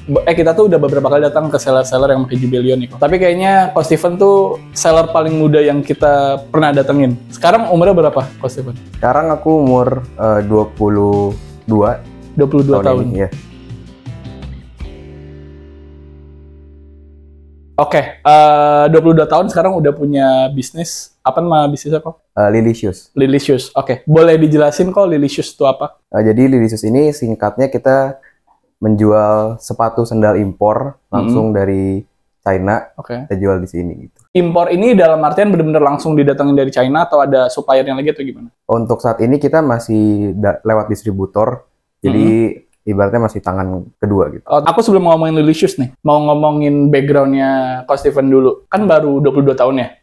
Kita tuh udah beberapa kali datang ke seller-seller yang pakai Jubelion nih. Tapi kayaknya Coach Steven tuh seller paling muda yang kita pernah datengin. Sekarang umurnya berapa, Coach Steven? Sekarang aku umur 22 tahun. Ini, ya. Oke, 22 tahun sekarang udah punya bisnis. Apa nama bisnisnya kok? Lilicious. Lilicious. Oke, boleh dijelasin kok Lilicious itu apa? Jadi Lilicious ini singkatnya kita menjual sepatu sandal impor langsung dari China. Kita jual di sini gitu. Impor ini dalam artian benar-benar langsung didatengin dari China atau ada suppliernya lagi atau gimana? Untuk saat ini kita masih lewat distributor. Jadi ibaratnya masih tangan kedua gitu. Aku sebelum ngomongin Lilicious nih, mau ngomongin background-nya Coach Steven dulu. Kan baru 22 tahun ya?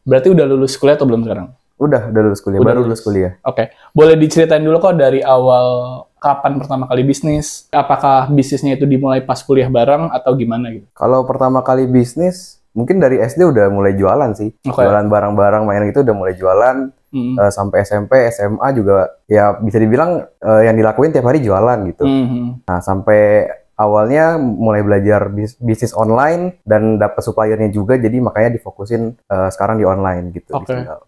Berarti udah lulus kuliah atau belum sekarang? Udah lulus kuliah, baru lulus kuliah. Oke. Boleh diceritain dulu kok dari awal kapan pertama kali bisnis? Apakah bisnisnya itu dimulai pas kuliah bareng atau gimana gitu? Kalau pertama kali bisnis, mungkin dari SD udah mulai jualan sih. Jualan barang-barang mainan gitu udah mulai jualan. Sampai SMP, SMA juga ya bisa dibilang yang dilakuin tiap hari jualan gitu. Nah, sampai awalnya mulai belajar bisnis online dan dapat suppliernya juga, jadi makanya difokusin sekarang di online gitu.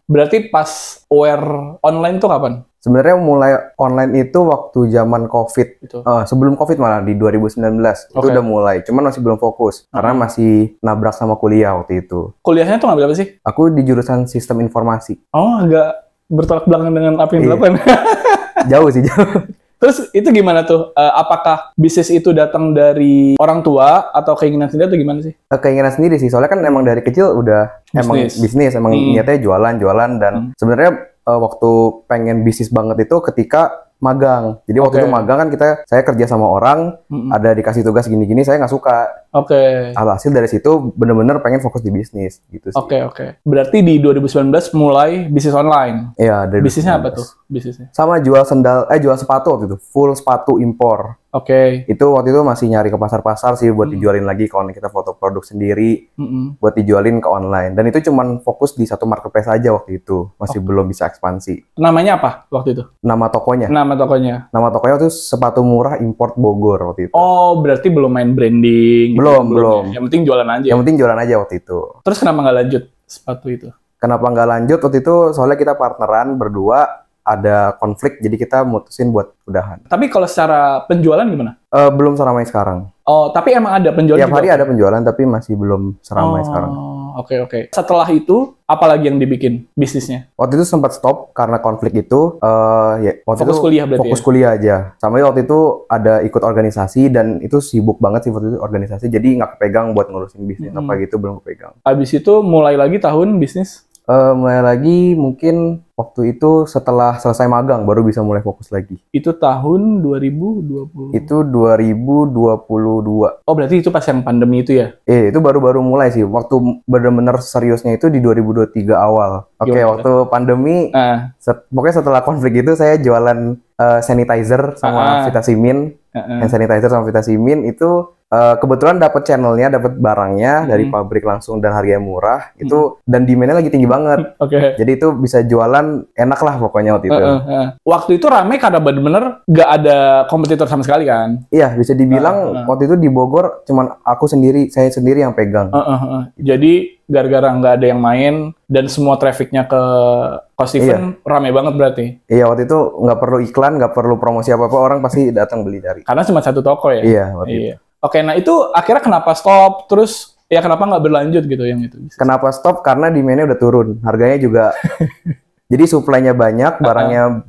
Berarti pas aware online tuh kapan? Sebenarnya mulai online itu waktu zaman COVID. Sebelum COVID malah di 2019 itu udah mulai. Cuman masih belum fokus karena masih nabrak sama kuliah waktu itu. Kuliahnya tuh ngambil apa sih? Aku di jurusan sistem informasi. Oh, agak bertolak belakang dengan apa yang dilakukan. Jauh sih, jauh. Terus itu gimana tuh? Apakah bisnis itu datang dari orang tua atau keinginan sendiri atau gimana sih? Keinginan sendiri sih. Soalnya kan emang dari kecil udah emang bisnis, emang niatnya jualan dan sebenarnya waktu pengen bisnis banget itu ketika magang. Jadi waktu itu magang kan saya kerja sama orang, ada dikasih tugas gini-gini, saya nggak suka. Alhasil dari situ bener-bener pengen fokus di bisnis gitu sih. Berarti di 2019 mulai bisnis online. Iya, dari bisnisnya 2019. Apa tuh bisnisnya? Sama jual jual sepatu waktu itu, full sepatu impor. Itu waktu itu masih nyari ke pasar-pasar sih buat dijualin lagi kalau kita foto produk sendiri, buat dijualin ke online. Dan itu cuman fokus di satu marketplace aja waktu itu, masih belum bisa ekspansi. Namanya apa waktu itu? Nama tokonya Itu sepatu murah import Bogor waktu itu. Oh, berarti belum main branding? Belum. Yang penting jualan aja. Yang penting jualan aja waktu itu. Terus kenapa nggak lanjut sepatu itu? Kenapa nggak lanjut waktu itu? Soalnya kita partneran berdua, ada konflik, jadi kita mutusin buat udahan. Tapi kalau secara penjualan gimana? Belum seramai sekarang. Oh, tapi emang ada penjualan tiap hari ada penjualan, tapi masih belum seramai sekarang. Setelah itu, apa lagi yang dibikin bisnisnya? Waktu itu sempat stop karena konflik itu. Fokus kuliah berarti fokus kuliah aja. Sampai waktu itu ada ikut organisasi, dan itu sibuk banget sih waktu itu organisasi, jadi nggak kepegang buat ngurusin bisnis apa gitu, belum kepegang. Habis itu mulai lagi tahun bisnis? Mulai lagi mungkin waktu itu setelah selesai magang baru bisa mulai fokus lagi. Itu tahun 2020? Itu 2022. Oh, berarti itu pas yang pandemi itu ya? Itu baru-baru mulai sih. Waktu bener-bener seriusnya itu di 2023 awal. Waktu pandemi, pokoknya setelah konflik itu saya jualan sanitizer sama Vitamin. Hand sanitizer sama Vitamin itu kebetulan dapat channelnya, dapat barangnya dari pabrik langsung dan harganya murah itu, dan demand-nya lagi tinggi banget. Jadi itu bisa jualan enak lah pokoknya waktu itu. Waktu itu rame karena bener-bener nggak ada kompetitor sama sekali kan? Iya, bisa dibilang waktu itu di Bogor cuman saya sendiri yang pegang. Jadi gara-gara nggak ada yang main dan semua trafficnya ke Coach Steven, rame banget berarti? Iya, waktu itu nggak perlu iklan, nggak perlu promosi apa-apa, orang pasti datang beli dari. Karena cuma satu toko ya? Iya, waktu itu. Nah itu akhirnya kenapa stop? Terus ya kenapa nggak berlanjut gitu yang itu? Kenapa stop? Karena demand-nya udah turun, harganya juga. Jadi supply-nya banyak, barangnya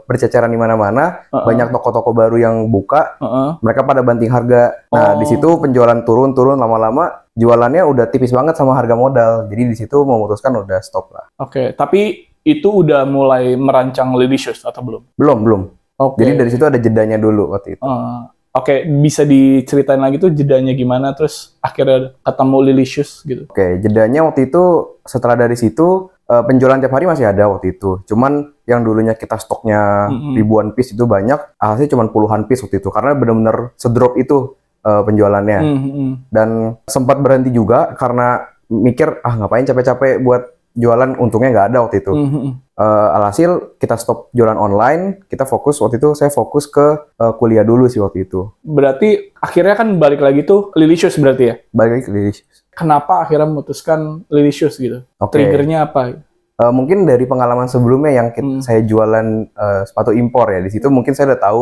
berceceran di mana-mana, banyak toko-toko baru yang buka, mereka pada banting harga. Nah di situ penjualan turun lama-lama, jualannya udah tipis banget sama harga modal. Jadi di situ memutuskan udah stop lah. Tapi itu udah mulai merancang Lilicious atau belum? Belum. Jadi dari situ ada jedanya dulu waktu itu. Bisa diceritain lagi tuh jedanya gimana, terus akhirnya ketemu Lilicious gitu? Jedanya waktu itu setelah dari situ penjualan tiap hari masih ada waktu itu. Cuman yang dulunya kita stoknya ribuan piece itu banyak, hasilnya cuma puluhan piece waktu itu. Karena benar-benar sedrop itu penjualannya. Dan sempat berhenti juga karena mikir, ngapain capek-capek buat jualan, untungnya nggak ada waktu itu. Alhasil kita stop jualan online, kita fokus waktu itu saya fokus ke kuliah dulu sih waktu itu. Berarti akhirnya kan balik lagi tuh Lilicious berarti ya? Balik lagi ke Lilicious. Kenapa akhirnya memutuskan Lilicious gitu? Triggernya apa? Mungkin dari pengalaman sebelumnya yang saya jualan sepatu impor ya, di situ mungkin saya udah tahu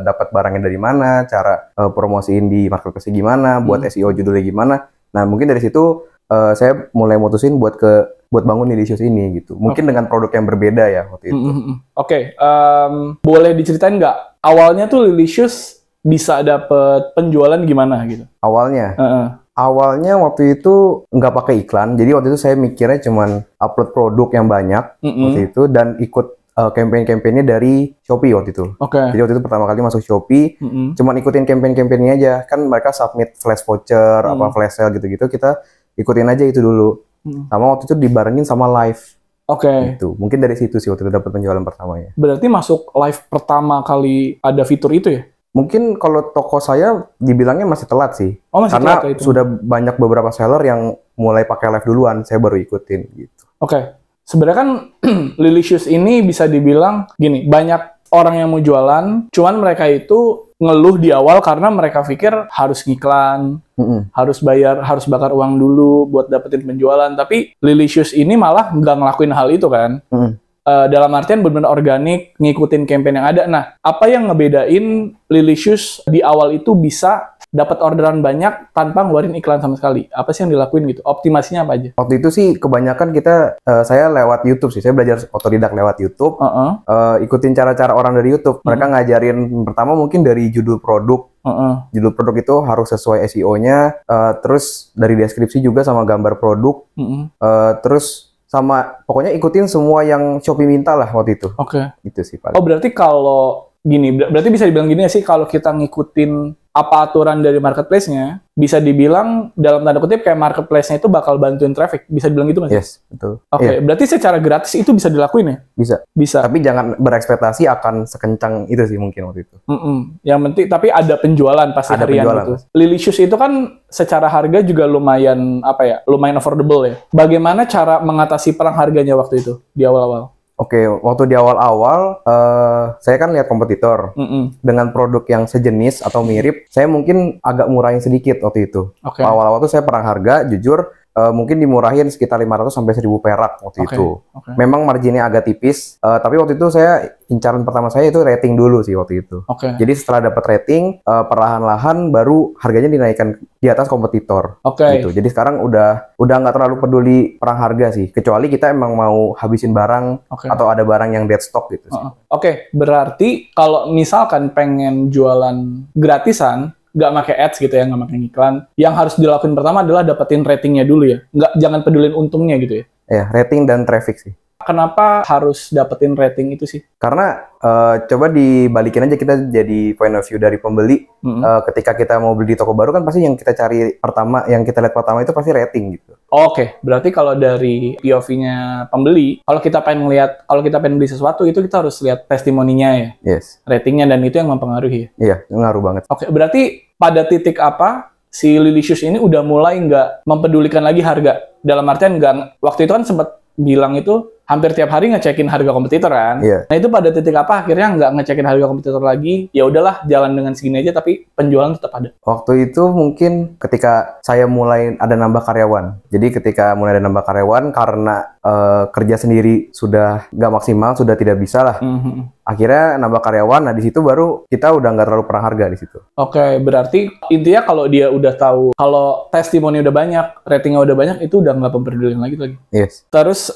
dapat barangnya dari mana, cara promosiin di marketplace gimana, buat SEO judulnya gimana. Nah mungkin dari situ saya mulai mutusin buat bangun Lilicious ini gitu. Mungkin dengan produk yang berbeda ya waktu itu. Oke, boleh diceritain nggak awalnya tuh Lilicious bisa dapet penjualan gimana gitu? Awalnya? Awalnya waktu itu nggak pakai iklan, jadi waktu itu saya mikirnya cuman upload produk yang banyak waktu itu dan ikut campaign-campaignnya dari Shopee waktu itu. Jadi waktu itu pertama kali masuk Shopee, cuman ikutin campaign-campaignnya aja. Kan mereka submit flash voucher, apa flash sale gitu-gitu, kita ikutin aja itu dulu. Sama waktu itu dibarengin sama live. Gitu. Mungkin dari situ sih waktu itu dapat penjualan pertamanya. Berarti masuk live pertama kali ada fitur itu ya? Mungkin kalau toko saya dibilangnya masih telat sih. Karena telat, sudah banyak beberapa seller yang mulai pakai live duluan, saya baru ikutin gitu. Sebenarnya kan Lilicious ini bisa dibilang gini, banyak orang yang mau jualan, cuman mereka itu ngeluh di awal karena mereka pikir harus ngiklan, harus bayar, harus bakar uang dulu buat dapetin penjualan. Tapi Lilicious ini malah nggak ngelakuin hal itu kan. Dalam artian benar-benar organik, ngikutin campaign yang ada. Nah, apa yang ngebedain Lilicious di awal itu bisa dapat orderan banyak tanpa ngeluarin iklan sama sekali? Apa sih yang dilakuin gitu? Optimasinya apa aja? Waktu itu sih kebanyakan saya lewat YouTube sih. Saya belajar otodidak lewat YouTube. Ikutin cara-cara orang dari YouTube. Mereka ngajarin pertama mungkin dari judul produk. Judul produk itu harus sesuai SEO-nya. Terus dari deskripsi juga sama gambar produk. Terus sama pokoknya ikutin semua yang Shopee minta lah waktu itu. Gitu sih paling. Berarti kalau gini, berarti bisa dibilang gini sih, kalau kita ngikutin apa aturan dari marketplace-nya, bisa dibilang dalam tanda kutip kayak marketplace-nya itu bakal bantuin traffic. Bisa dibilang gitu nggak sih? Yes, betul. Berarti secara gratis itu bisa dilakuin ya? Bisa. Tapi jangan berekspektasi akan sekencang itu sih mungkin waktu itu. Yang penting, tapi ada penjualan pasti harian itu. Lilicious itu kan secara harga juga lumayan, lumayan affordable ya. Bagaimana cara mengatasi perang harganya waktu itu, di awal-awal? Waktu di awal-awal, saya kan lihat kompetitor dengan produk yang sejenis atau mirip, saya mungkin agak murahin sedikit waktu itu. Awal-awal tuh saya perang harga, jujur, mungkin dimurahin sekitar 500 sampai 1000 perak waktu itu. Memang marginnya agak tipis, tapi waktu itu saya incaran pertama saya itu rating dulu sih waktu itu. Jadi setelah dapat rating, perlahan-lahan baru harganya dinaikkan di atas kompetitor. Gitu. Jadi sekarang udah nggak terlalu peduli perang harga sih, kecuali kita emang mau habisin barang atau ada barang yang dead stock gitu sih. Berarti kalau misalkan pengen jualan gratisan, nggak pakai ads gitu ya, nggak pakai iklan, yang harus dilakuin pertama adalah dapetin ratingnya dulu ya, jangan pedulin untungnya gitu ya. Rating dan traffic sih. Kenapa harus dapetin rating itu sih? Karena coba dibalikin aja, kita jadi point of view dari pembeli. Ketika kita mau beli di toko baru kan pasti yang kita cari pertama, yang kita lihat pertama itu pasti rating gitu. Berarti kalau dari POV-nya pembeli, kalau kita pengen beli sesuatu itu kita harus lihat testimoninya ya. Ratingnya, dan itu yang mempengaruhi. Iya, ngaruh banget. Berarti pada titik apa si Lilicious ini udah mulai nggak mempedulikan lagi harga? Dalam artian waktu itu kan sempat bilang itu hampir tiap hari ngecekin harga kompetitor kan. Nah itu pada titik apa akhirnya nggak ngecekin harga kompetitor lagi? Ya udahlah, jalan dengan segini aja, tapi penjualan tetap ada. Waktu itu mungkin ketika saya mulai ada nambah karyawan. Jadi ketika mulai ada nambah karyawan karena kerja sendiri sudah nggak maksimal, sudah tidak bisa lah. Akhirnya nambah karyawan. Nah di situ baru kita udah nggak terlalu perang harga di situ. Berarti intinya kalau dia udah tahu kalau testimoni udah banyak, ratingnya udah banyak, itu udah nggak mempedulikan lagi. Terus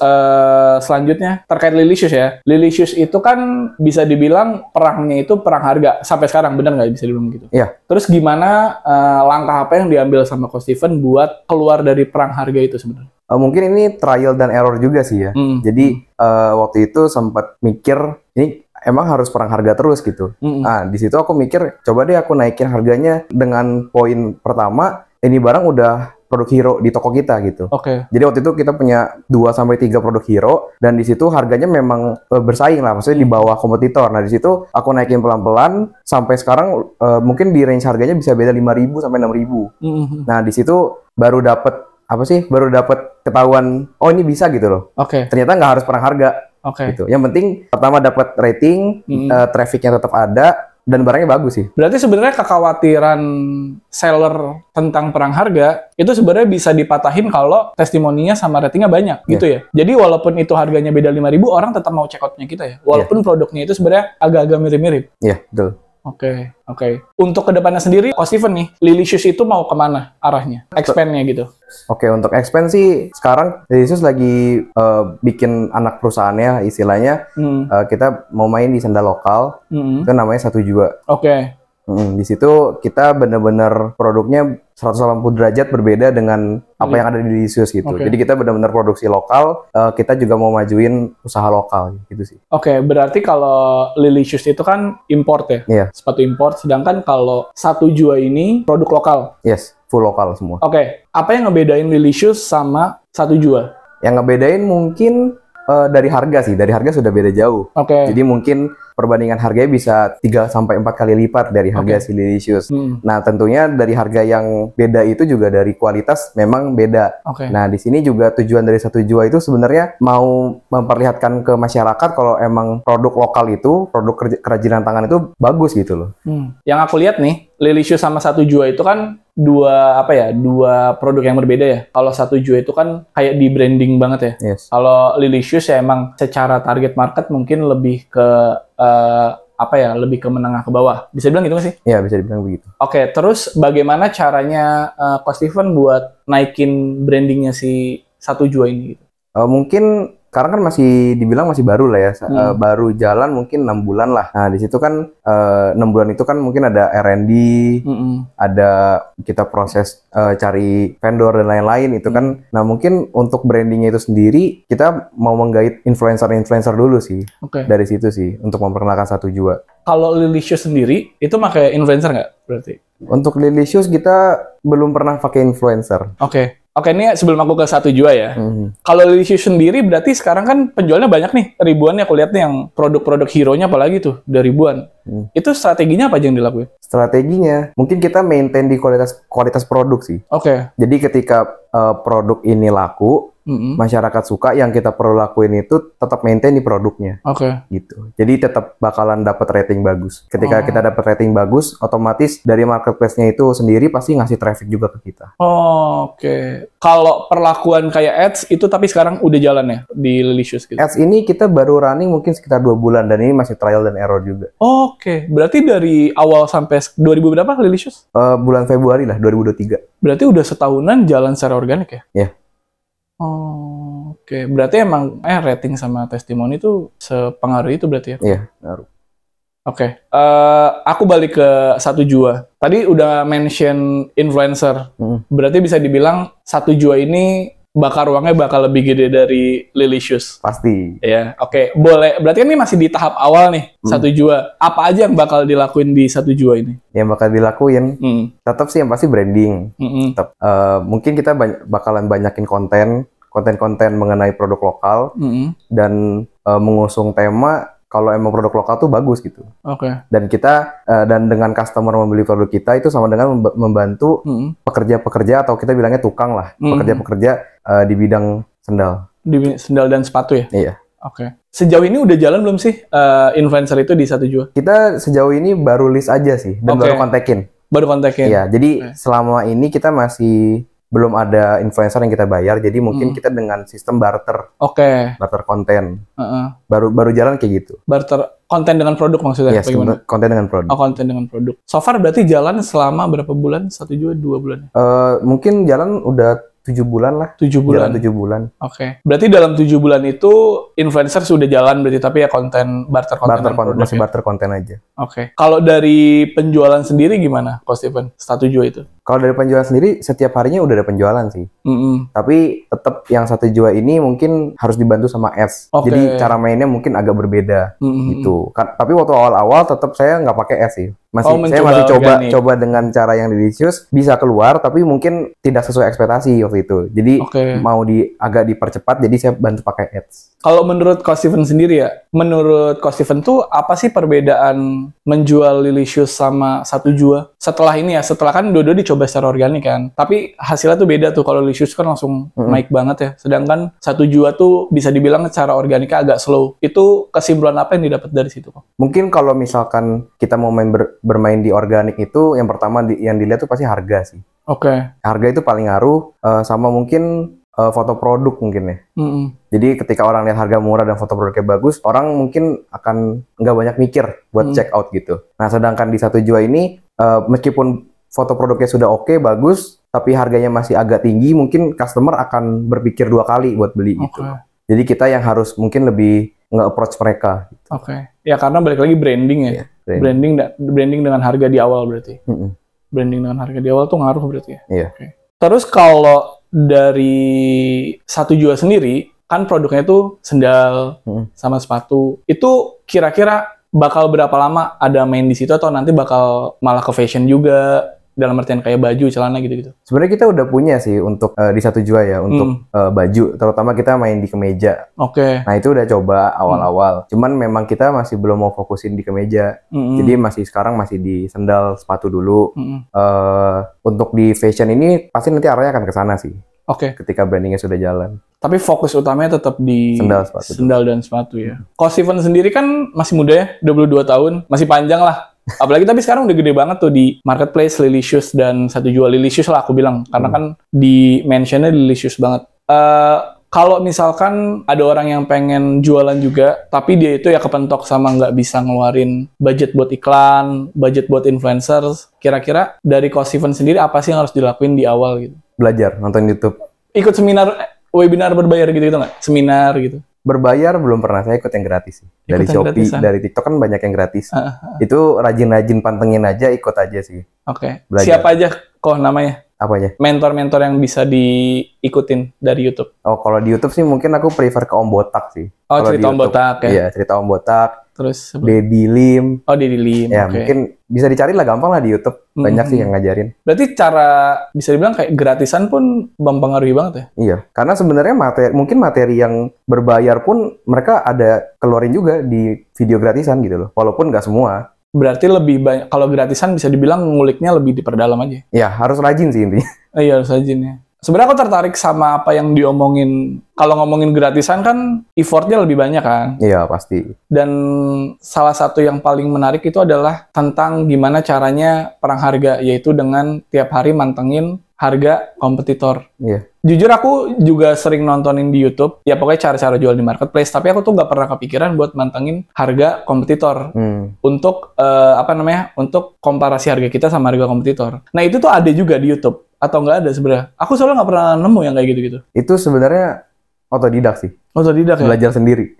selanjutnya terkait Lilicious ya. Lilicious itu kan bisa dibilang perangnya itu perang harga sampai sekarang, benar nggak bisa dibilang gitu? Terus gimana langkah apa yang diambil sama Coach Steven buat keluar dari perang harga itu sebenarnya? Mungkin ini trial dan error juga sih ya. Jadi waktu itu sempat mikir ini emang harus perang harga terus gitu. Nah di situ aku mikir coba deh aku naikin harganya dengan poin pertama, ini barang udah produk hero di toko kita gitu. Jadi waktu itu kita punya 2-3 produk hero dan di situ harganya memang bersaing lah, maksudnya di bawah kompetitor. Nah di situ aku naikin pelan-pelan sampai sekarang mungkin di range harganya bisa beda 5.000 sampai 6.000. Nah di situ baru dapat ketahuan, oh ini bisa gitu loh. Ternyata nggak harus perang harga. Oke. Gitu. Yang penting pertama dapat rating, trafficnya tetap ada, dan barangnya bagus sih. Berarti sebenarnya kekhawatiran seller tentang perang harga itu sebenarnya bisa dipatahin kalau testimoninya sama ratingnya banyak gitu ya. Jadi walaupun itu harganya beda 5.000, orang tetap mau check out-nya kita ya. Walaupun produknya itu sebenarnya agak-agak mirip-mirip. Iya, betul. Oke. Untuk kedepannya sendiri, Cost Even nih, Lilicious itu mau kemana arahnya? Expand-nya gitu. Oke, untuk expand sih sekarang Lilicious lagi bikin anak perusahaannya, istilahnya kita mau main di sandal lokal, itu namanya 1 Jua. Oke. Di situ kita benar-benar produknya 180 derajat berbeda dengan apa yang ada di Lilicious gitu. Jadi kita benar-benar produksi lokal, kita juga mau majuin usaha lokal gitu sih. Oke, berarti kalau Lilicious itu kan import ya? Iya. Sepatu import, sedangkan kalau 1 Jua ini produk lokal? Yes, full lokal semua. Oke, apa yang ngebedain Lilicious sama 1 Jua? Yang ngebedain mungkin dari harga sih, dari harga sudah beda jauh. Jadi mungkin perbandingan harganya bisa 3-4 kali lipat dari harga si Lilicious. Nah, tentunya dari harga yang beda itu juga dari kualitas memang beda. Nah, di sini juga tujuan dari 1 Jua itu sebenarnya mau memperlihatkan ke masyarakat kalau emang produk lokal itu, produk kerajinan tangan itu bagus gitu loh. Yang aku lihat nih, Lilicious sama 1 Jua itu kan dua produk yang berbeda ya. Kalau 1 Jua itu kan kayak di branding banget ya. Kalau Lilicious ya emang secara target market mungkin lebih ke lebih ke menengah ke bawah. Bisa dibilang gitu nggak sih? Iya, bisa dibilang begitu. Oke, terus bagaimana caranya Cost Even buat naikin brandingnya si 1 Jua ini? Gitu? Mungkin karena kan masih dibilang masih baru lah ya, baru jalan mungkin 6 bulan lah. Nah, di situ kan 6 bulan itu kan mungkin ada R&D, ada kita proses cari vendor dan lain-lain itu kan. Nah, mungkin untuk brandingnya itu sendiri kita mau menggait influencer dulu sih. Dari situ sih untuk memperkenalkan 1 Jua. Kalau Lilicious sendiri itu pakai influencer nggak berarti? Untuk Lilicious kita belum pernah pakai influencer. Oke, ini sebelum aku ke 1 Jua ya. Kalau Lilicious sendiri berarti sekarang kan penjualnya banyak nih, ribuan ya aku lihat nih yang produk-produk hero-nya apalagi tuh, udah ribuan. Itu strateginya apa aja yang dilakuin? Strateginya mungkin kita maintain di kualitas produk sih. Jadi ketika produk ini laku, masyarakat suka, yang kita perlu lakuin itu tetap maintain di produknya. Gitu. Jadi tetap bakalan dapat rating bagus. Ketika kita dapat rating bagus, otomatis dari marketplace-nya itu sendiri pasti ngasih traffic juga ke kita. Kalau perlakuan kayak ads itu tapi sekarang udah jalan ya di Lilicious gitu? Ads ini kita baru running mungkin sekitar 2 bulan dan ini masih trial dan error juga. Berarti dari awal sampai 2000 berapa Lilicious? Bulan Februari lah, 2023. Berarti udah setahunan jalan secara organik ya? Iya. Berarti emang rating sama testimoni itu sepengaruh itu berarti ya? Iya, ngaruh. Aku balik ke 1 Jua. Tadi udah mention influencer. Berarti bisa dibilang 1 Jua ini ruangnya bakal lebih gede dari Lilicious. Pasti. Ya, boleh. Berarti kan ini masih di tahap awal nih, 1 Jua. Apa aja yang bakal dilakuin di 1 Jua ini? Yang bakal dilakuin, tetap sih yang pasti branding. Tetap, mungkin kita bakalan banyakin konten mengenai produk lokal dan mengusung tema kalau emang produk lokal tuh bagus gitu. Dan kita dan dengan customer membeli produk kita itu sama dengan membantu pekerja-pekerja atau kita bilangnya tukang lah, pekerja-pekerja di bidang sendal. Di sendal dan sepatu ya? Iya. Sejauh ini udah jalan belum sih influencer itu di 1 Jua? Kita sejauh ini baru list aja sih dan baru kontekin. Iya, jadi selama ini kita masih belum ada influencer yang kita bayar, jadi mungkin kita dengan sistem barter. Barter konten. Baru jalan kayak gitu. Barter konten dengan produk maksudnya? Yes, konten dengan produk. Konten dengan produk. So far berarti jalan selama berapa bulan? 1 Jua, 2 bulan? Mungkin jalan udah 7 bulan lah. 7 bulan? Jalan 7 bulan. Berarti dalam 7 bulan itu influencer sudah jalan berarti, tapi ya barter konten. Masih barter konten aja. Kalau dari penjualan sendiri gimana, Cost Even 1 Jua itu? Kalau dari penjualan sendiri, setiap harinya udah ada penjualan sih. Tapi tetap yang 1 Jua ini mungkin harus dibantu sama ads. Jadi cara mainnya mungkin agak berbeda gitu. Tapi waktu awal-awal tetap saya nggak pakai ads sih. Saya masih coba dengan cara yang Lilicious, bisa keluar tapi mungkin tidak sesuai ekspektasi waktu itu. Jadi mau agak dipercepat, jadi saya bantu pakai ads. Kalau menurut Cost Even sendiri ya, menurut Cost Even tuh apa sih perbedaan menjual Lilicious sama 1 Jua? Setelah ini ya, setelah kan dua-dua dicoba coba secara organik kan. Tapi hasilnya tuh beda tuh. Kalau Licious kan langsung naik banget ya. Sedangkan 1 Jua tuh bisa dibilang secara organiknya agak slow. Itu kesimpulan apa yang didapat dari situ kok? Mungkin kalau misalkan kita mau bermain di organik itu, yang pertama yang dilihat tuh pasti harga sih. Oke. Harga itu paling ngaruh, sama mungkin foto produk mungkin ya. Jadi ketika orang lihat harga murah dan foto produknya bagus, orang mungkin akan nggak banyak mikir buat check out gitu. Nah, sedangkan di 1 Jua ini, meskipun foto produknya sudah oke, bagus, tapi harganya masih agak tinggi, mungkin customer akan berpikir 2 kali buat beli gitu. Jadi kita yang harus mungkin lebih nge-approach mereka. Gitu. Ya karena balik lagi branding ya. Branding dengan harga di awal berarti. Branding dengan harga di awal tuh ngaruh berarti ya. Iya. Terus kalau dari 1 Jua sendiri, kan produknya itu sendal sama sepatu. Itu kira-kira bakal berapa lama ada main di situ atau nanti bakal malah ke fashion juga? Dalam artian kayak baju, celana gitu-gitu. Sebenarnya kita udah punya sih untuk di 1 Jua ya, untuk baju. Terutama kita main di kemeja. Nah itu udah coba awal-awal. Cuman memang kita masih belum mau fokusin di kemeja. Jadi sekarang masih di sendal, sepatu dulu. Untuk di fashion ini pasti nanti arahnya akan ke sana sih. Ketika brandingnya sudah jalan. Tapi fokus utamanya tetap di sendal dan sepatu ya. Kalau Steven sendiri kan masih muda ya, 22 tahun. Masih panjang lah. Apalagi tapi sekarang udah gede banget tuh di marketplace Licious dan 1 Jua. Licious lah aku bilang. Karena kan di mentionnya Licious banget. Kalau misalkan ada orang yang pengen jualan juga, tapi dia itu ya kepentok sama nggak bisa ngeluarin budget buat iklan, budget buat influencers, kira-kira dari Coach Steven sendiri apa sih yang harus dilakuin di awal gitu? Belajar, nonton YouTube. Ikut seminar, webinar berbayar gitu nggak? Seminar gitu? Berbayar belum pernah, saya ikut yang gratis sih. Dari Shopee, dari TikTok kan banyak yang gratis. Itu rajin-rajin pantengin aja, ikut aja sih. Siapa aja kok namanya? Apa aja? Mentor-mentor yang bisa diikutin dari YouTube. Kalau di YouTube sih mungkin aku prefer ke Om Botak sih. Cerita Om Botak ya? Iya, cerita Om Botak. Terus Dedi Lim. Dedi Lim. Ya, mungkin bisa dicari lah, gampang lah di YouTube. Banyak sih yang ngajarin. Berarti cara bisa dibilang kayak gratisan pun mempengaruhi banget ya? Iya, karena sebenarnya materi yang berbayar pun mereka ada keluarin juga di video gratisan gitu loh. Walaupun nggak semua. Berarti lebih banyak, kalau gratisan bisa dibilang nguliknya lebih diperdalam aja? Iya, harus rajin sih intinya. Iya, harus rajin ya. Sebenarnya aku tertarik sama apa yang diomongin. Kalau ngomongin gratisan kan effortnya lebih banyak kan? Iya, pasti. Dan salah satu yang paling menarik itu adalah tentang gimana caranya perang harga, yaitu dengan tiap hari mantengin harga kompetitor. Iya. Jujur aku juga sering nontonin di YouTube, ya pokoknya cara-cara jual di marketplace, tapi aku tuh nggak pernah kepikiran buat mantengin harga kompetitor untuk untuk komparasi harga kita sama harga kompetitor. Nah itu tuh ada juga di YouTube atau nggak ada sebenarnya? Aku soalnya nggak pernah nemu yang kayak gitu-gitu. Itu sebenarnya otodidak sih. Otodidak ya? Belajar sendiri.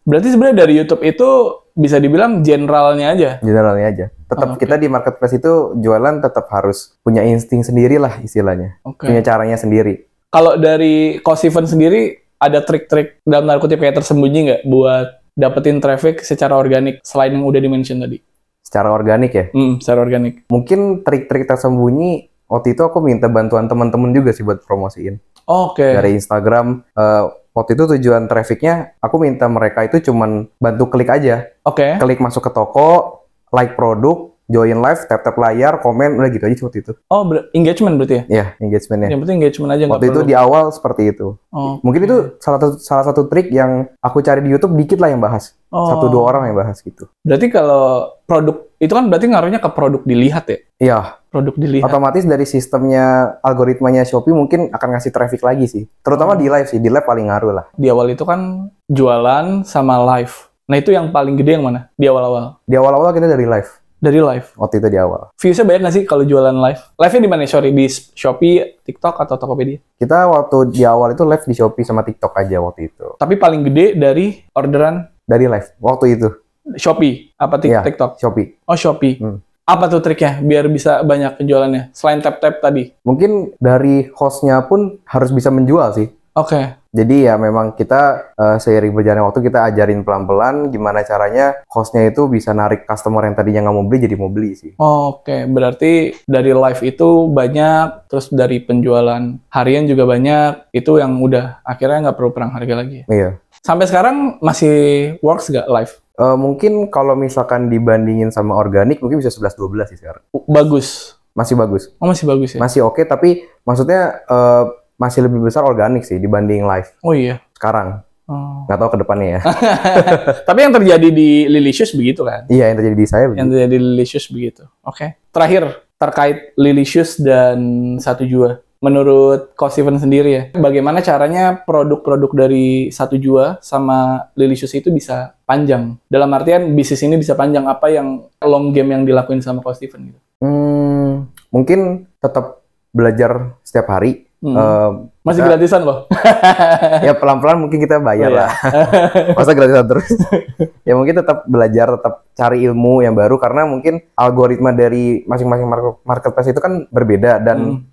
Berarti sebenarnya dari YouTube itu bisa dibilang generalnya aja? Generalnya aja. Tetap kita di marketplace itu jualan tetap harus punya insting sendiri lah istilahnya. Punya caranya sendiri. Kalau dari Coach Steven sendiri, ada trik-trik dalam tanda kutip kayak tersembunyi nggak buat dapetin traffic secara organik selain yang udah di-mention tadi? Secara organik ya? Secara organik. Mungkin trik-trik tersembunyi, waktu itu aku minta bantuan teman-teman juga sih buat promosiin. Dari Instagram. Waktu itu tujuan trafficnya, aku minta mereka itu cuman bantu klik aja. Klik masuk ke toko, like produk, join live, tap-tap layar, komen, udah gitu aja waktu itu. Engagement berarti ya? Iya, engagementnya. Yang penting engagement aja. Waktu itu di awal seperti itu. Mungkin itu salah satu trik yang aku cari di YouTube, dikit lah yang bahas. 1-2 orang yang bahas gitu. Berarti kalau produk, itu kan berarti ngaruhnya ke produk dilihat ya? Iya. Produk dilihat. Otomatis dari sistemnya, algoritmanya Shopee mungkin akan ngasih traffic lagi sih. Terutama di live sih, di live paling ngaruh lah. Di awal itu kan jualan sama live. Nah itu yang paling gede yang mana? Di awal-awal? Di awal-awal kita dari live. Dari live? Waktu itu di awal. Views-nya banyak nggak sih kalau jualan live? Live-nya di mana? Sorry, di Shopee, TikTok, atau Tokopedia? Kita waktu di awal itu live di Shopee sama TikTok aja waktu itu. Tapi paling gede dari orderan? Dari live, waktu itu. Shopee? Apa TikTok? Shopee. Shopee. Apa tuh triknya biar bisa banyak penjualannya? Selain tap-tap tadi? Mungkin dari hostnya pun harus bisa menjual sih. Jadi ya memang kita seiring berjalannya waktu kita ajarin pelan-pelan gimana caranya hostnya itu bisa narik customer yang tadinya nggak mau beli jadi mau beli sih. Berarti dari live itu banyak, terus dari penjualan harian juga banyak, itu yang udah akhirnya nggak perlu perang harga lagi. Iya. Sampai sekarang masih works nggak live? Mungkin kalau misalkan dibandingin sama organik mungkin bisa 11-12 sih sekarang. Bagus. Masih bagus. Oh, masih bagus ya? Masih oke, tapi maksudnya masih lebih besar organik sih dibanding live. Oh iya? Sekarang. Nggak tahu ke depannya ya. Tapi yang terjadi di Lilicious begitu kan? Iya, yang terjadi di saya begitu. Yang terjadi di Lilicious begitu. Oke. Terakhir, terkait Lilicious dan Satu Jua. Menurut Coach Steven sendiri ya, bagaimana caranya produk-produk dari Satu Jua sama Lilicious itu bisa panjang? Dalam artian bisnis ini bisa panjang, apa yang long game yang dilakuin sama Coach Steven gitu? Mungkin tetap belajar setiap hari. Masih gratisan loh. Ya pelan-pelan mungkin kita bayar lah. Masa gratisan terus. Ya mungkin tetap belajar, tetap cari ilmu yang baru karena mungkin algoritma dari masing-masing marketplace itu kan berbeda dan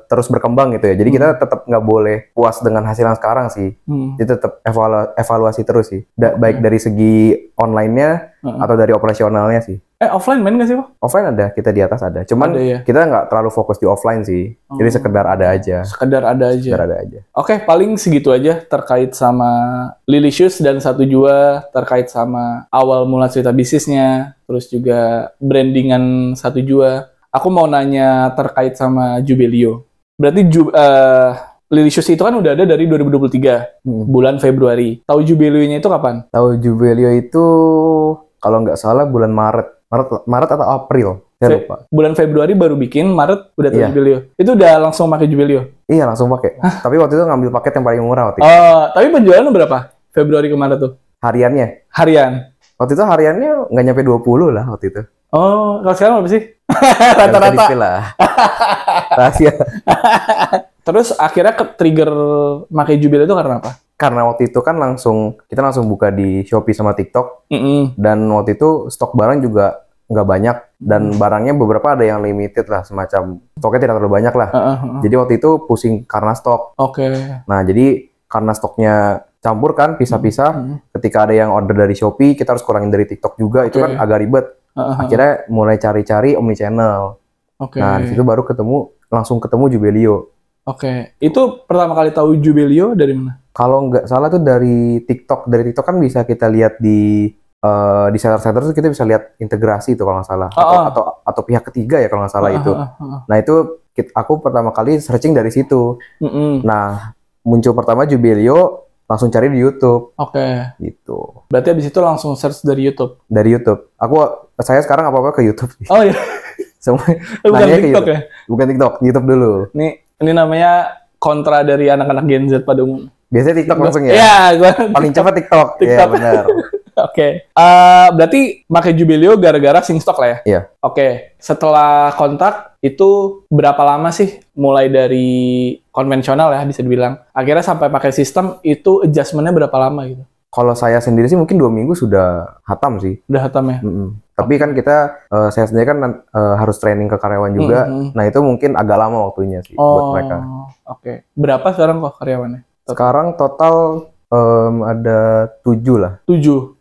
terus berkembang gitu ya. Jadi kita tetap nggak boleh puas dengan hasil yang sekarang sih. Jadi tetap evaluasi terus sih. Baik dari segi online-nya atau dari operasionalnya sih. Offline main nggak sih, Pak? Offline ada, kita di atas ada. Cuman ada, ya? Kita nggak terlalu fokus di offline sih. Jadi sekedar ada aja. Sekedar ada aja. Sekedar ada aja. Oke, paling segitu aja terkait sama Lilicious dan Satu Jua, terkait sama awal mula cerita bisnisnya, terus juga brandingan Satu Jua. Aku mau nanya terkait sama Jubelio. Berarti Lilicious itu kan udah ada dari 2023, bulan Februari. Tahu Jubelio-nya itu kapan? Tahu Jubelio itu kalau nggak salah bulan Maret atau April. Saya lupa. Bulan Februari baru bikin, Maret udah tahu Jubelio. Itu udah langsung pakai Jubelio? Iya, langsung pakai. Tapi waktu itu ngambil paket yang paling murah waktu itu. Tapi penjualan berapa? Februari ke Maret tuh? Hariannya? Harian? Waktu itu hariannya nggak nyampe 20 lah waktu itu. Oh, kalau sekarang berapa sih? Rata-rata. Rahasia. Terus akhirnya ke-trigger pakai Jubelio itu karena apa? Karena waktu itu kan kita langsung buka di Shopee sama TikTok. Dan waktu itu stok barang juga nggak banyak. Dan barangnya beberapa ada yang limited lah, semacam stoknya tidak terlalu banyak lah. Jadi waktu itu pusing karena stok. Nah, jadi karena stoknya campur kan, pisah-pisah. Ketika ada yang order dari Shopee, kita harus kurangin dari TikTok juga. Itu kan agak ribet. Akhirnya mulai cari-cari omnichannel. Nah, di situ baru langsung ketemu Jubelio. Itu pertama kali tahu Jubelio dari mana? Kalau nggak salah tuh dari TikTok. Dari TikTok kan bisa kita lihat di seller-seller tuh kita bisa lihat integrasi itu kalau nggak salah. Atau pihak ketiga ya kalau nggak salah itu. Nah itu aku pertama kali searching dari situ. Nah muncul pertama Jubelio, langsung cari di YouTube. Gitu. Berarti abis itu langsung search dari YouTube? Dari YouTube. Saya sekarang apa-apa ke YouTube. Oh iya? Semua bukan TikTok ya? Bukan TikTok, YouTube dulu. Ini namanya kontra dari anak-anak Gen Z pada umum. Biasanya TikTok langsung ya? Iya, paling cepat TikTok. Iya, benar. Berarti pakai Jubelio gara-gara Singstock lah ya? Iya. Setelah kontak, itu berapa lama sih mulai dari konvensional ya bisa dibilang? Akhirnya sampai pakai sistem, itu adjustment-nya berapa lama gitu? Kalau saya sendiri sih mungkin 2 minggu sudah hatam sih. Udah hatam ya? Tapi kan saya sendiri kan harus training ke karyawan juga. Nah itu mungkin agak lama waktunya sih buat mereka. Berapa sekarang kok karyawannya? Sekarang total ada 7 lah. 7?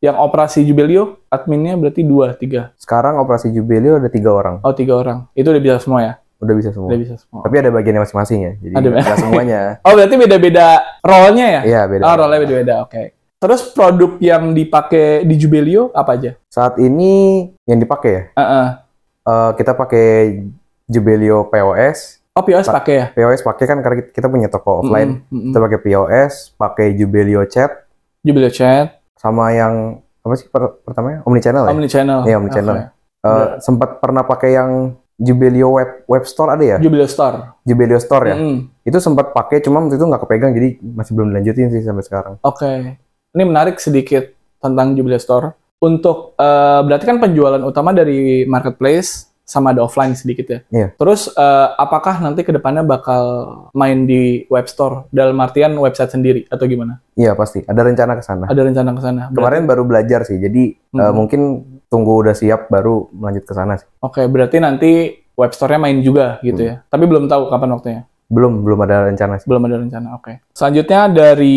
Yang operasi Jubelio, adminnya berarti 2, 3? Sekarang operasi Jubelio ada 3 orang. Oh 3 orang. Itu udah bisa semua ya? Udah bisa semua. Tapi ada bagiannya masing-masing ya. Jadi nggak semuanya. Oh berarti beda-beda role-nya ya? Iya beda. Oh role-nya beda-beda, Terus produk yang dipakai di Jubelio apa aja? Saat ini yang dipakai ya? Kita pakai Jubelio POS. Oh POS pakai ya? POS pakai kan karena kita punya toko offline. Kita pakai POS, pakai Jubelio Chat. Jubelio Chat. Sama yang apa sih pertamanya? Omnichannel ya? Omnichannel. Iya Omnichannel. Sempat pernah pakai yang Jubelio web store ada ya? Jubelio Store. Jubelio Store ya? Itu sempat pakai, cuma waktu itu nggak kepegang, jadi masih belum dilanjutin sih sampai sekarang. Ini menarik sedikit tentang Jubelio Store. Untuk, berarti kan penjualan utama dari marketplace, sama ada offline sedikit ya? Iya. Terus, apakah nanti ke depannya bakal main di web store, dalam artian website sendiri, atau gimana? Iya, pasti. Ada rencana ke sana. Ada rencana ke sana. Kemarin baru belajar sih, jadi mungkin tunggu udah siap baru melanjut ke sana sih. Berarti nanti web store-nya main juga gitu ya. Tapi belum tahu kapan waktunya. Belum ada rencana sih. Belum ada rencana. Selanjutnya dari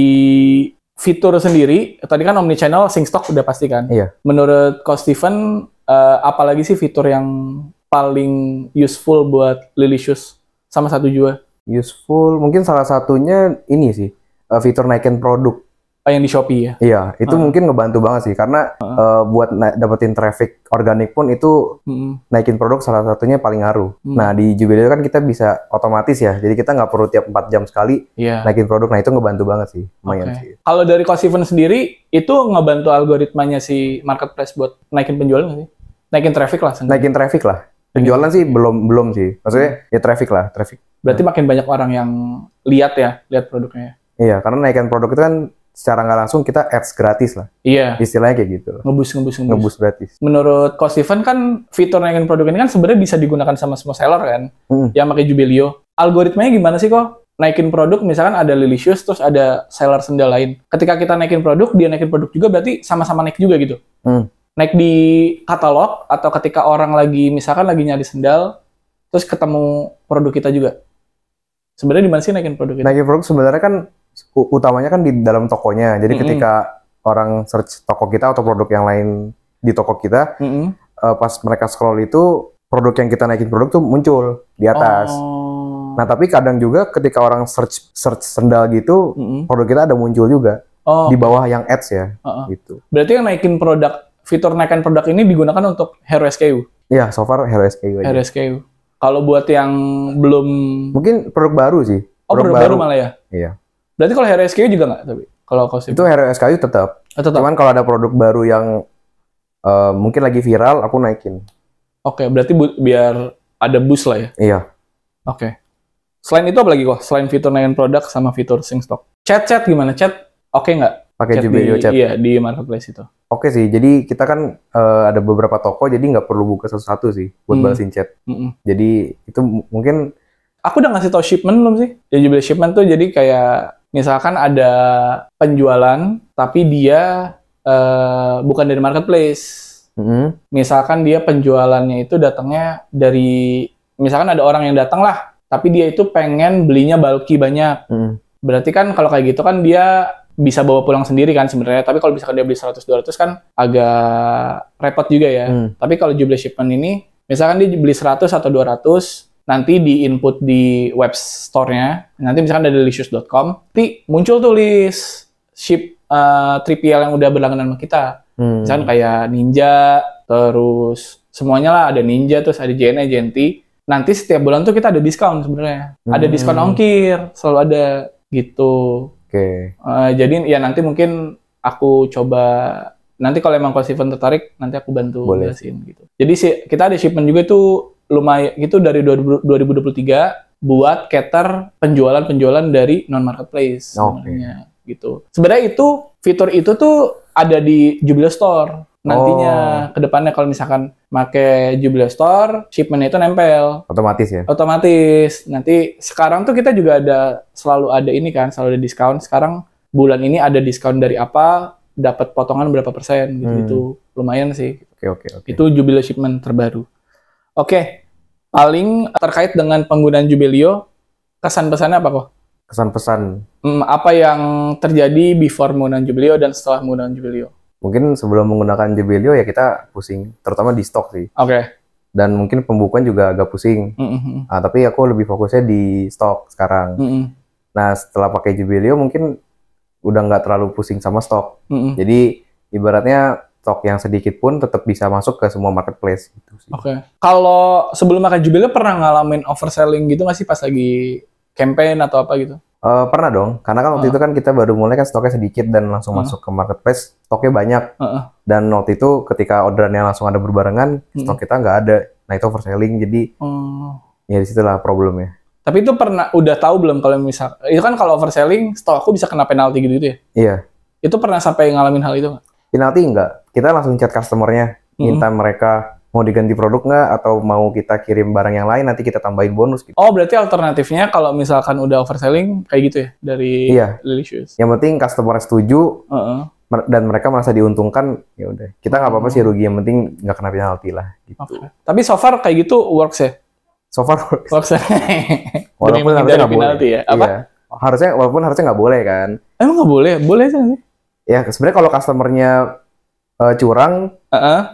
fitur sendiri, tadi kan omnichannel, Singstock udah pasti kan? Iya. Menurut Coach Steven, apalagi sih fitur yang paling useful buat Lilicious sama Satu Jua? Useful, mungkin salah satunya ini sih, fitur naikin produk. yang di Shopee ya? Iya, itu mungkin ngebantu banget sih, karena buat dapetin traffic organik pun itu naikin produk salah satunya paling ngaruh. Nah, di Jubelio kan kita bisa otomatis ya, jadi kita nggak perlu tiap 4 jam sekali naikin produk. Nah, itu ngebantu banget sih, lumayan sih. Kalau dari cost event sendiri, itu ngebantu algoritmanya si marketplace buat naikin penjualan nggak sih? Naikin traffic lah. Naikin traffic lah. Penjualan sih belum sih. Maksudnya ya traffic lah, traffic. Berarti makin banyak orang yang lihat produknya. Iya, karena naikin produk itu kan secara nggak langsung kita ads gratis lah. Iya. Istilahnya kayak gitu. Ngebus gratis. Menurut cost event kan fitur naikin produk ini kan sebenarnya bisa digunakan sama semua seller kan, yang pakai Jubelio. Algoritmanya gimana sih kok? Naikin produk, misalkan ada Lilicious, terus ada seller sendal lain. Ketika kita naikin produk, dia naikin produk juga, berarti sama-sama naik juga gitu. Naik di katalog, atau ketika orang misalkan lagi nyari sendal, terus ketemu produk kita juga. Sebenarnya di mana sih naikin produk kita? Naikin produk sebenarnya kan utamanya kan di dalam tokonya. Jadi ketika orang search toko kita atau produk yang lain di toko kita, pas mereka scroll itu produk yang kita naikin produk tuh muncul di atas. Nah, tapi kadang juga ketika orang search sendal gitu, produk kita ada muncul juga di bawah yang ads ya. Gitu. Berarti yang naikin fitur naikin produk ini digunakan untuk hero SKU? Iya, so far hero SKU aja. Hero SKU. Kalau buat yang belum... Mungkin produk baru sih. Produk baru malah ya? Iya. Berarti kalau hero SKU juga nggak? Tapi kalau itu hero SKU tetap. Cuman kalau ada produk baru yang mungkin lagi viral, aku naikin. Oke, berarti biar ada boost lah ya? Iya. Oke. Selain itu apa lagi kok? Selain fitur naikin produk sama fitur sync stock. Chat gimana? Chat oke nggak? Pakai Jubelio chat? Iya, di marketplace itu. Oke sih, jadi kita kan ada beberapa toko, jadi nggak perlu buka satu-satu sih buat balesin chat. Jadi itu mungkin... Aku udah ngasih tau shipment belum sih? Ya, Jubelio shipment tuh jadi kayak misalkan ada penjualan, tapi dia bukan dari marketplace. Misalkan dia penjualannya itu datangnya dari... Misalkan ada orang yang datang lah, tapi dia itu pengen belinya bulky banyak. Berarti kan kalau kayak gitu kan dia bisa bawa pulang sendiri kan sebenarnya. Tapi kalau misalkan dia beli 100-200 kan agak repot juga ya. Tapi kalau Jubelio shipment ini, misalkan dia beli 100 atau 200, nanti di input di web store-nya, nanti misalkan dari lilicious.com, nanti muncul tuh list ship 3PL yang udah berlangganan sama kita. Misalkan kayak Ninja, terus semuanya lah, ada Ninja, terus ada JNE, JNT. Nanti setiap bulan tuh kita ada diskon sebenarnya. Ada diskon ongkir, selalu ada gitu. Oke. Jadi ya nanti mungkin aku coba, nanti kalau emang cost event tertarik, nanti aku bantu jelasin gitu. Jadi kita ada shipment juga itu lumayan gitu dari 2023 buat cater penjualan dari non marketplace sebenarnya gitu. Sebenarnya itu fitur itu tuh ada di Jubelio Store. Nantinya ke depannya kalau misalkan pakai Jubelio Store, shipment itu nempel. Otomatis ya? Otomatis. Nanti sekarang tuh kita juga selalu ada ini kan, selalu ada diskon. Sekarang bulan ini ada diskon dari apa, dapat potongan berapa persen gitu. Lumayan sih. Oke. Itu Jubelio shipment terbaru. Oke. Paling terkait dengan penggunaan Jubelio, kesan-pesannya apa kok? Kesan-pesan. Apa yang terjadi before menggunakan Jubelio dan setelah menggunakan Jubelio? Mungkin sebelum menggunakan Jubelio ya kita pusing, terutama di stok sih. Oke. Dan mungkin pembukuan juga agak pusing. Tapi aku lebih fokusnya di stok sekarang. Nah, setelah pakai Jubelio mungkin udah nggak terlalu pusing sama stok. Jadi ibaratnya stok yang sedikit pun tetap bisa masuk ke semua marketplace gitu sih. Oke. Kalau sebelum pakai Jubelio pernah ngalamin overselling gitu nggak sih pas lagi campaign atau apa gitu? Pernah dong, karena kan waktu itu kan kita baru mulai kan stoknya sedikit dan langsung masuk ke marketplace, stoknya banyak. Dan waktu itu ketika orderannya langsung ada berbarengan, stok kita nggak ada. Nah itu overselling, jadi ya disitulah problemnya. Tapi itu udah tahu belum kalau misal, itu kan kalau overselling, stok aku bisa kena penalti gitu ya? Iya. Itu pernah sampai ngalamin hal itu nggak? Penalti enggak, kita langsung chat customernya, minta mereka mau diganti produk nggak, atau mau kita kirim barang yang lain, nanti kita tambahin bonus gitu. Oh, berarti alternatifnya kalau misalkan udah overselling, kayak gitu ya? Dari Lilicious? Yang penting customer setuju, dan mereka merasa diuntungkan, ya udah. Kita nggak apa-apa sih rugi, yang penting nggak kena penalti lah. Gitu. Tapi so far kayak gitu works ya? So far works. Walaupun harusnya nggak boleh. Ya? Apa? Iya. Walaupun harusnya nggak boleh kan? Emang nggak boleh? Boleh sih. Ya, sebenarnya kalau customernya curang,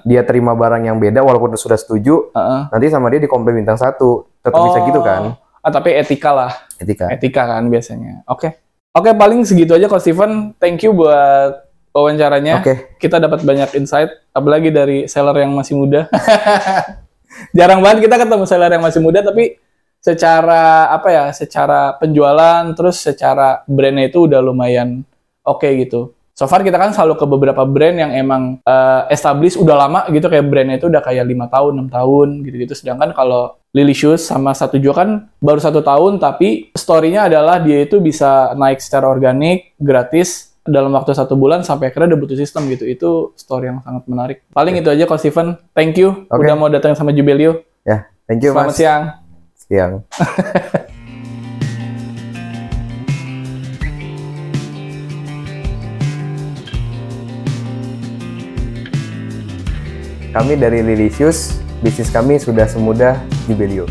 dia terima barang yang beda walaupun sudah setuju, nanti sama dia dikomplain bintang 1, tetap bisa gitu kan? Tapi etika lah. Etika kan biasanya. Oke. Oke, paling segitu aja Coach Steven. Thank you buat wawancaranya. Kita dapat banyak insight, apalagi dari seller yang masih muda. Jarang banget kita ketemu seller yang masih muda, tapi secara secara penjualan, terus secara brandnya itu udah lumayan oke gitu. So far kita kan selalu ke beberapa brand yang emang established udah lama gitu, kayak brandnya itu udah kayak 5 tahun, 6 tahun gitu-gitu. Sedangkan kalau Lilicious sama 1 Jua kan baru 1 tahun, tapi story-nya adalah dia itu bisa naik secara organik, gratis, dalam waktu 1 bulan sampai akhirnya udah butuh sistem gitu. Itu story yang sangat menarik. Paling itu aja Coach Steven. Thank you udah mau datang sama Jubelio. Ya, thank you Selamat Mas. siang. Siang. Kami dari Lilicious, bisnis kami sudah semudah Jubelio.